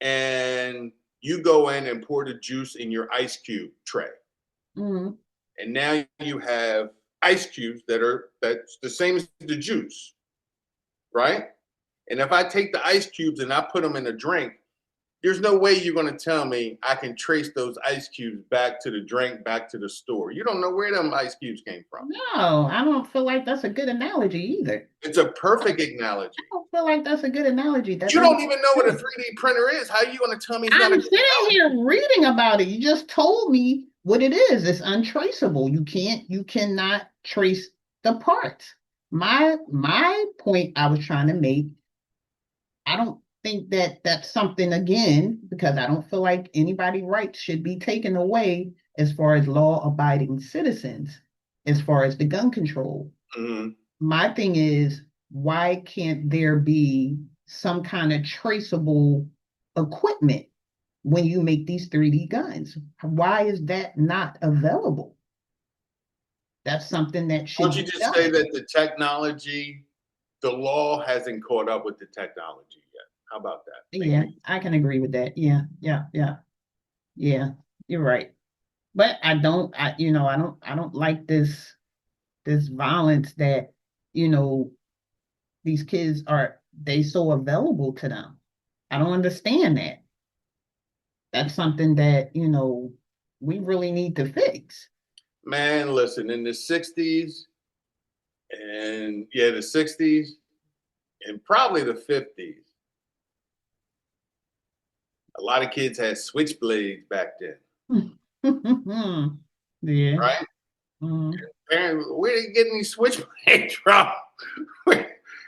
and you go in and pour the juice in your ice cube tray. Mhm. And now you have ice cubes that's the same as the juice, right? And if I take the ice cubes and I put them in a drink, there's no way you're going to tell me I can trace those ice cubes back to the drink, back to the store. You don't know where them ice cubes came from. No, I don't feel like that's a good analogy either. It's a perfect I analogy. don't feel like that's a good analogy. That You doesn't don't even know make what a sense. 3D printer is. How are you going to tell me it's not a I'm good sitting analogy? here reading about it. You just told me what it is. It's untraceable. You cannot trace the parts. My point I was trying to make, I don't think that that's something again, because I don't feel like anybody rights should be taken away as far as law abiding citizens. as far as the gun control. Hmm. My thing is, why can't there be some kind of traceable equipment when you make these 3D guns? Why is that not available? That's something that Why don't should you be just say done. that the law hasn't caught up with the technology yet? How about that? Yeah, Maybe. I can agree with that. Yeah, yeah, yeah, yeah. You're right. But I don't like this violence that, you know, these kids are they so available to them. I don't understand that. That's something that, we really need to fix. Man, listen, in the 60s and yeah, the 60s and probably the 50s, a lot of kids had switchblades back then, Yeah. right? Mhm. Parents, where are they getting these switchblades from?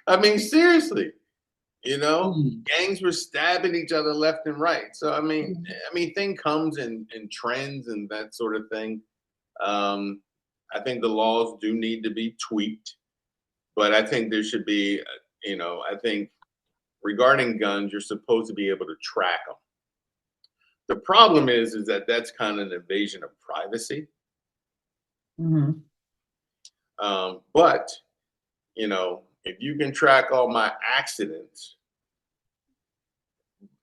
I mean, seriously, Mhm. gangs were stabbing each other left and right. So thing comes in trends and that sort of thing. Um, I think the laws do need to be tweaked, but I think there should be, I think regarding guns, you're supposed to be able to track them. The problem is that that's kind of an invasion of privacy. Mhm. But if you can track all my accidents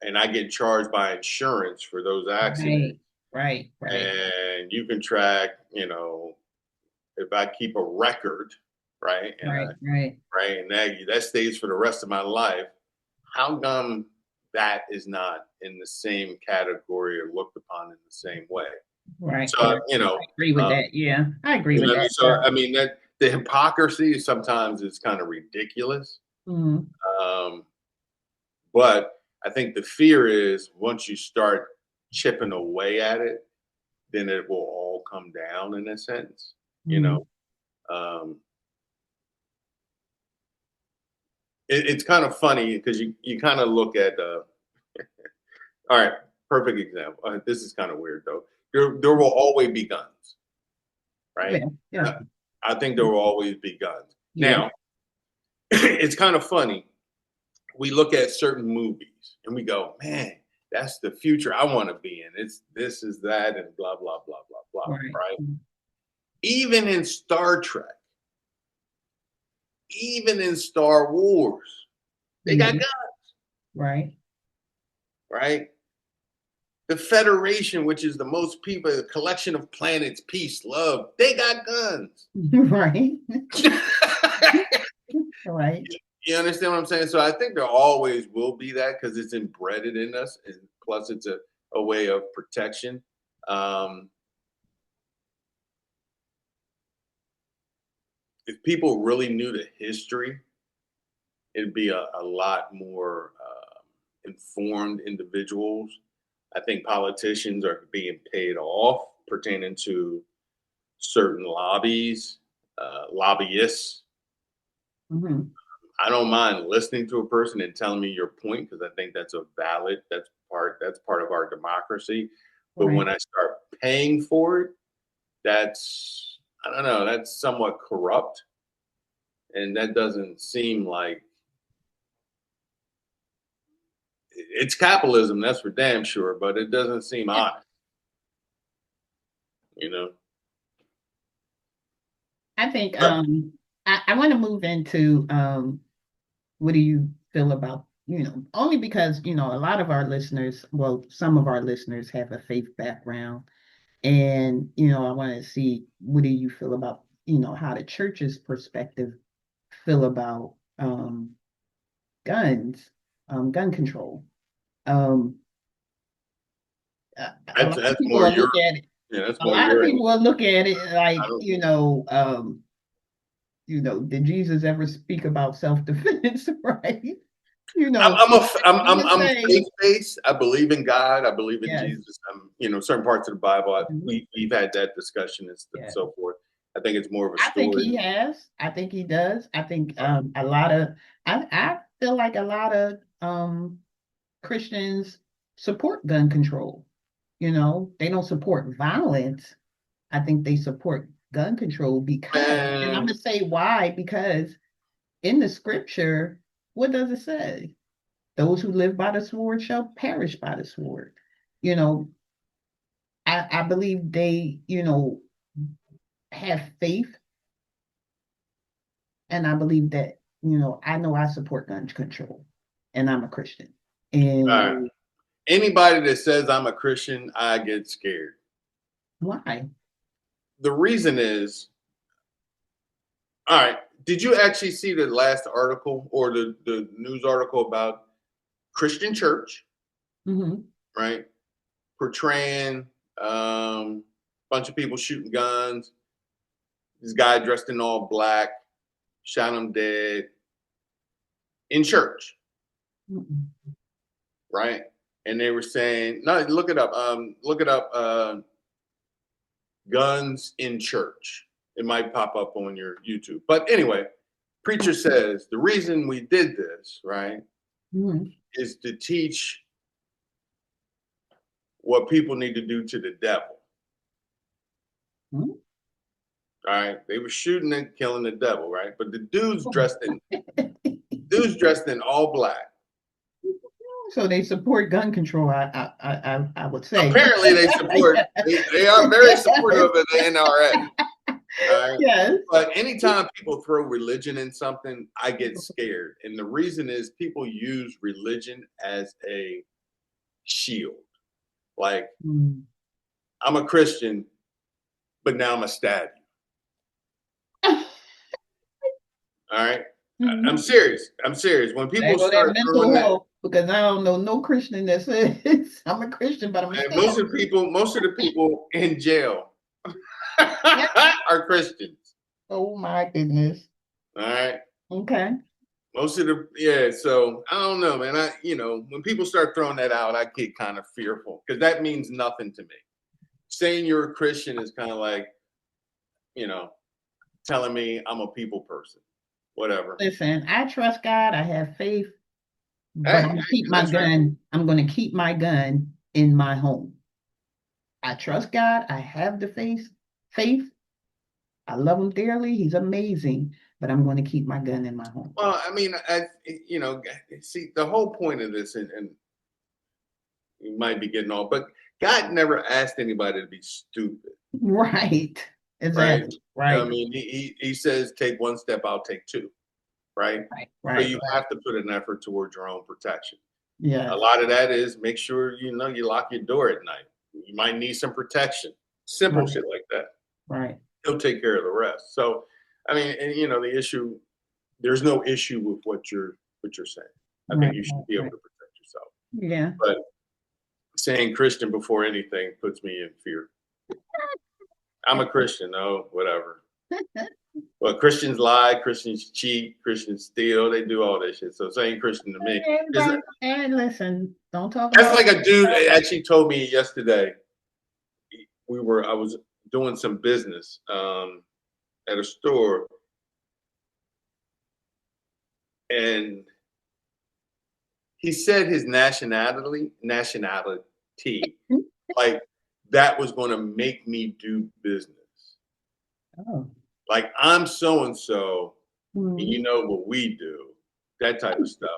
and I get charged by insurance for those accidents, Right, right, right, and you can track, if I keep a record, right, right, right, and that stays for the rest of my life. How come that is not in the same category or looked upon in the same way? right. So I agree with that. Yeah, I agree with what I mean. that. So Yeah. that the hypocrisy sometimes is kind of ridiculous. Mhm. Um, but I think the fear is once you start chipping away at it, then it will all come down in a sense. You know, Mhm. um, it's kind of funny because you kind of look at all right, perfect example. This is kind of weird though. There will always be guns, right? Yeah, yeah, Uh, I think there will always be guns. yeah. Now, it's kind of funny. We look at certain movies and we go, man, that's the future I want to be in. It's this is that and blah blah blah blah blah. Right. Right? Even in Star Trek, even in Star Wars, they got Mhm. guns, Right. right? The Federation, which is the most people, the collection of planets, peace, love, they got guns. Right. Right. You understand what I'm saying? So I think there always will be that because it's embedded in us, and plus it's a way of protection. Um, if people really knew the history, it'd be a lot more informed individuals. I think politicians are being paid off pertaining to certain lobbies, lobbyists. Mhm. I don't mind listening to a person and telling me your point because I think that's part of our democracy. But when Right. I start paying for it, that's I don't know, that's somewhat corrupt. And that doesn't seem like it's capitalism, that's for damn sure, but it doesn't seem Yeah. honest, you know. I think Uh, I want to move into what do you feel about, only because, a lot of our listeners, well, some of our listeners have a faith background. And, I want to see what do you feel about, how the church's perspective feel about guns, gun control. Um, a lot of that's people more will your look at it. that's A more lot of your people will look at it I like, don't did Jesus ever speak about self-defense, right? I'm People say, faith based. I believe in God. I believe in yes, Jesus. Certain parts of the Bible. mhm, We've had that discussion and yeah. so forth. I think it's more of a I think story. he has. I think he does. I think a lot of I feel like a lot of Christians support gun control. They don't support violence. I think they support gun control because, and I'm Man, gonna say why, because in the scripture, what does it say? Those who live by the sword shall perish by the sword. You know, I believe they, have faith, and I believe that, I know I support gun control, and I'm a Christian. all And right. Anybody that says I'm a Christian, I get scared. why? The reason is, all right, did you actually see the last article or the news article about Christian church, Hmm. right? Portraying bunch of people shooting guns. This guy dressed in all black shot him dead in church, right? And they were saying, no, look it up. Look it up. Guns in church. It might pop up on your YouTube. But anyway, preacher says the reason we did this, right, Hmm. is to teach what people need to do to the devil. Hmm. All right, they were shooting and killing the devil, right? But the dude's dressed in all black. So they support gun control, I would say. Apparently, they support. They are very supportive of the NRA. All right. Yes. But anytime people throw religion in something, I get scared. And the reason is people use religion as a shield. Like, Mm. I'm a Christian, but now I'm a stab you. All right. I'm Mhm. serious. I'm serious. When There people go that start throwing mental that, health, because I don't know no Christian that says I'm a Christian, but I'm a and stab. most of the people in jail Yeah. are Christians. Oh my goodness. All right. Okay. So I don't know, man. When people start throwing that out, I get kind of fearful because that means nothing to me. Saying you're a Christian is kind of like, you know, telling me I'm a people person, whatever. Listen, I trust God, I have faith, but Hey, I'm gonna keep my that's right. gun. I'm gonna keep my gun in my home. I trust God, I have the faith. I love him dearly. He's amazing, but I'm going to keep my gun in my home. Well, I mean, see, the whole point of this, and you might be getting off, but God never asked anybody to be stupid, Right. right? Exactly. I Right. mean, he says, take one step, I'll take two, right? Right. So Right. you Right. have to put an effort towards your own protection. A Yes. lot of that is make sure you lock your door at night. You might need some protection. Simple Right. shit like that. Right. He'll take care of the rest. So, I mean, and the issue, there's no issue with what you're saying. I think Right. you should Right. be able Right. to protect yourself. Yeah. But saying Christian before anything puts me in fear. I'm a Christian, no, whatever. Well, Christians lie, Christians cheat, Christians steal, they do all this shit. So saying Christian to me is Everybody, and listen, don't talk that's about like a dude actually told me yesterday. I was doing some business at a store, and he said his nationality, like that was going to make me do business. oh. Like I'm so and so, and Mhm. you know what we do, that type of stuff.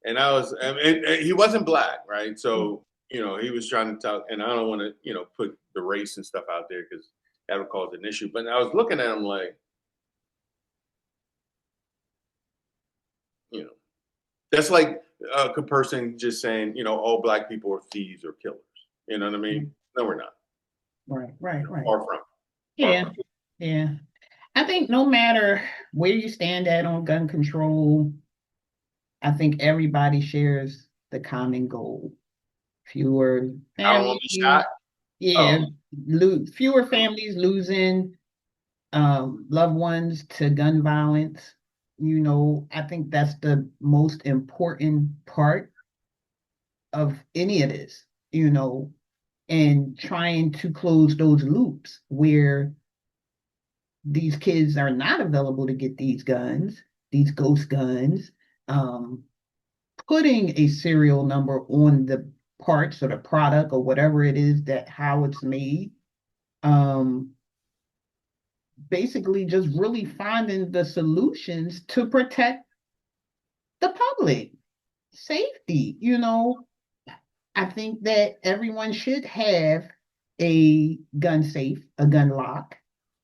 And I was, and he wasn't black, right? So he was trying to talk, and I don't want to, put the race and stuff out there because that would cause an issue. But I was looking at him like, you know, that's like a person just saying, all black people are thieves or killers. You know what I mean? No, we're not. Right. Right. Right. Far from. Far Yeah. from. Yeah. I think no matter where you stand at on gun control, I think everybody shares the common goal. Fewer I don't want to be families, shot. yeah, Oh, fewer families losing loved ones to gun violence. I think that's the most important part of any of this, and trying to close those loops where these kids are not available to get these guns, these ghost guns, um, putting a serial number on the parts or the product or whatever it is that how it's made. Um, basically just really finding the solutions to protect the public safety. I think that everyone should have a gun safe, a gun lock,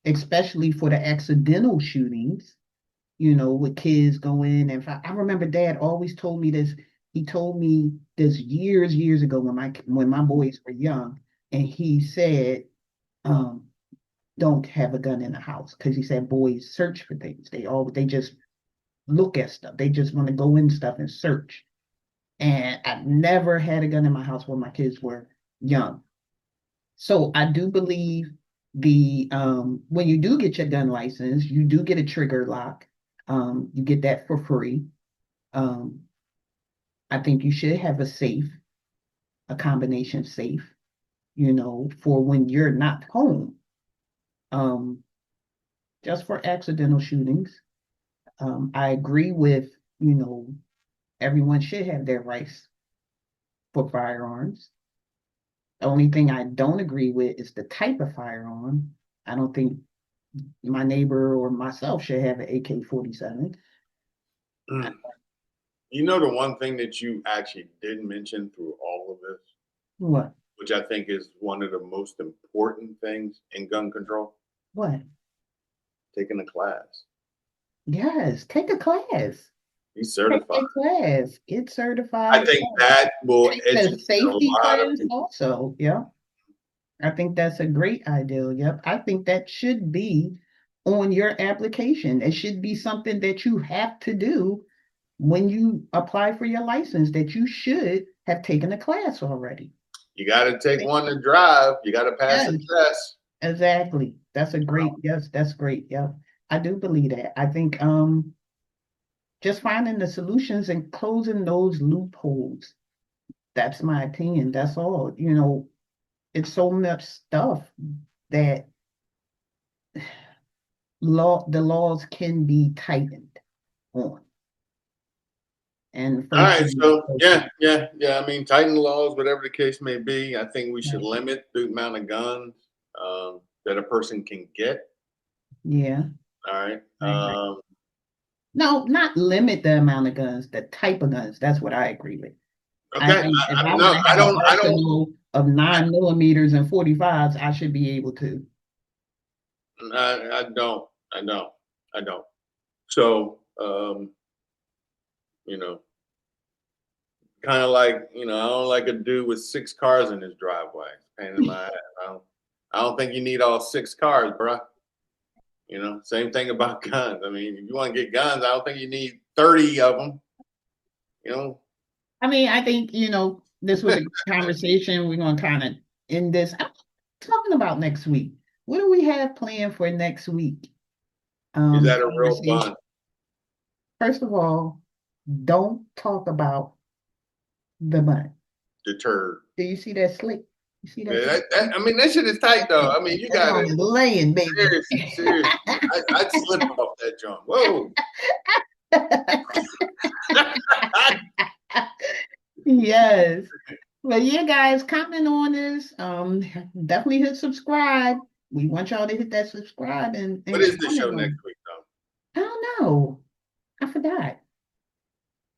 especially for the accidental shootings, with kids go in and I remember dad always told me this. He told me this years ago when my boys were young, and he said, um, don't have a gun in the house because he said boys search for things. They just look at stuff. They just want to go in stuff and search. And I never had a gun in my house when my kids were young. So I do believe the when you do get your gun license, you do get a trigger lock. You get that for free. Um, I think you should have a safe, a combination safe, for when you're not home. Um, just for accidental shootings. I agree with, everyone should have their rights for firearms. The only thing I don't agree with is the type of firearm. I don't think my neighbor or myself should have an AK-47. Mm. You know, the one thing that you actually did mention through all of this, What? which I think is one of the most important things in gun control, What? taking a class. Yes, take a class. Be Take certified. a class. Get I certified. think that will Take the educate a safety lot of class people. also. Yeah. I think that's a great idea. Yep. I think that should be on your application. It should be something that you have to do when you apply for your license, that you should have taken a class already. You got to take one to drive. You got to pass a Yes, test. exactly. Yes, that's great. Yeah. I do believe that. I think just finding the solutions and closing those loopholes. That's my opinion. That's all. It's so much stuff that the laws can be tightened on. And All first right. thing is So, safety. yeah. I mean, tighten laws, whatever the case may be. I think we should Right. limit the amount of guns that a person can get. Yeah, All right. I agree. No, not limit the amount of guns, the type of guns. That's what I agree with. I Okay. think if I want No, to I have an don't. I don't. arsenal of 9 millimeters and 45s, I should be able to. I don't. I don't. I don't. So, you know, kind of like, I don't like a dude with 6 cars in his driveway. It's a pain in my ass. I don't think you need all 6 cars, bro. Same thing about guns. I mean, if you want to get guns, I don't think you need 30 of them. You know, I mean, I think, this was a conversation. We're going to kind of end this. I'm talking about next week. What do we have planned for next week? is that a real Conversation. gun? First of all, don't talk about the money. Deterred. Do you see that slick? You see that Yeah, slick? I mean, that shit is tight though. I mean, you That got joint it. is laying, baby. Seriously, seriously. I'd slip off that jump. Whoa. Yes. But yeah, guys, comment on this. Definitely hit subscribe. We want y'all to hit that subscribe What and is the show comment next on week though? it. I don't know. I forgot.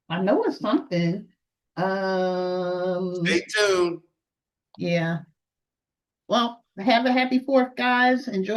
I know it's something. Stay tuned. Yeah. Well, have a happy 4th, guys. Enjoy.